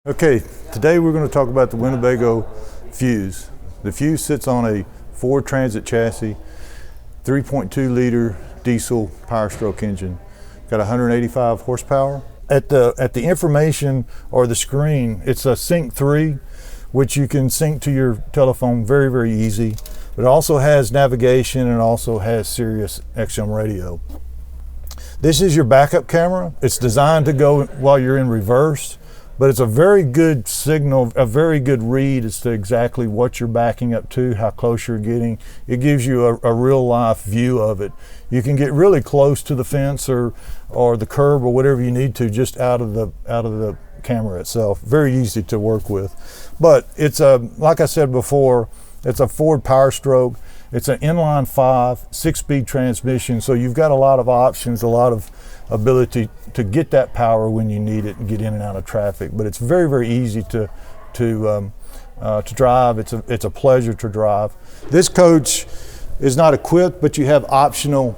Okay, today we're going to talk about the Winnebago Fuse. The Fuse sits on a Ford Transit chassis, 3.2 liter diesel Power Stroke engine. Got 185 horsepower. At the information or the screen, it's a Sync 3, which you can sync to your telephone very, very easy. But it also has navigation and also has Sirius XM radio. This is your backup camera. It's designed to go while you're in reverse. But it's a very good signal, a very good read as to exactly what you're backing up to, how close you're getting. It gives you a real life view of it. You can get really close to the fence or the curb or whatever you need to just out of the camera itself. Very easy to work with. But it's like I said before, it's a Ford Power Stroke. It's an inline 5, 6-speed transmission, so you've got a lot of options, a lot of ability to get that power when you need it and get in and out of traffic. But it's very, very easy to drive. It's a pleasure to drive. This coach is not equipped, but you have optional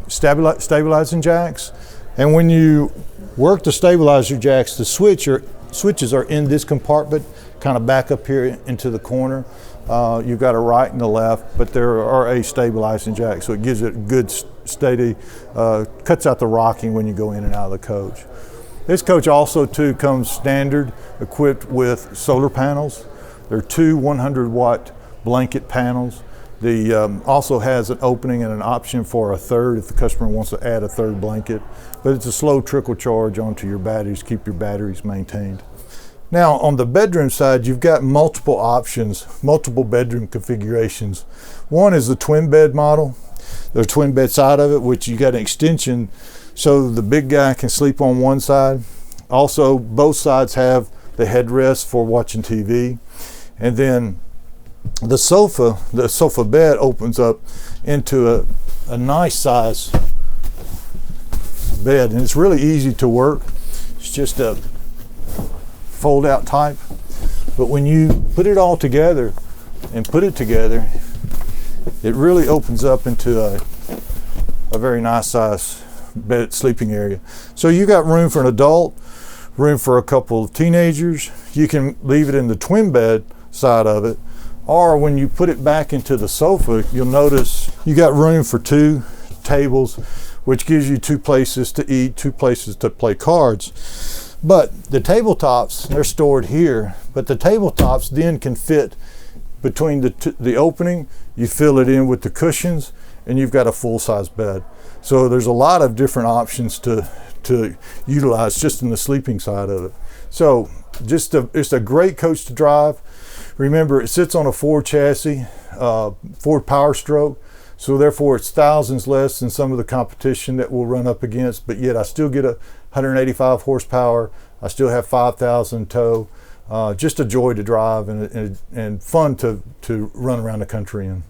stabilizing jacks. And when you work the stabilizer jacks, the switches are in this compartment, kind of back up here into the corner. You've got a right and a left, but there are a stabilizing jack, so it gives it a good steady, cuts out the rocking when you go in and out of the coach. This coach also too comes standard equipped with solar panels. There are two 100-watt blanket panels. The also has an opening and an option for a third if the customer wants to add a third blanket, but it's a slow trickle charge onto your batteries, keep your batteries maintained. Now on the bedroom side, you've got multiple options, multiple bedroom configurations. One is the twin bed model. There's a twin bed side of it, which you got an extension so the big guy can sleep on one side. Also, both sides have the headrest for watching TV. And then the sofa bed opens up into a nice size bed, and it's really easy to work. It's just a fold out type, but when you put it all together and put it together, it really opens up into a very nice size bed sleeping area. So you got room for an adult, room for a couple of teenagers. You can leave it in the twin bed side of it, or when you put it back into the sofa, you'll notice you got room for two tables, which gives you two places to eat, two places to play cards. But the tabletops, they're stored here, but the tabletops then can fit between the opening. You fill it in with the cushions, and you've got a full-size bed. So there's a lot of different options to utilize just in the sleeping side of it. So it's a great coach to drive. Remember, it sits on a Ford chassis, Ford Power Stroke, so therefore it's thousands less than some of the competition that we'll run up against, but yet I still get 185 horsepower. I still have 5,000 tow. Just a joy to drive and fun to run around the country in.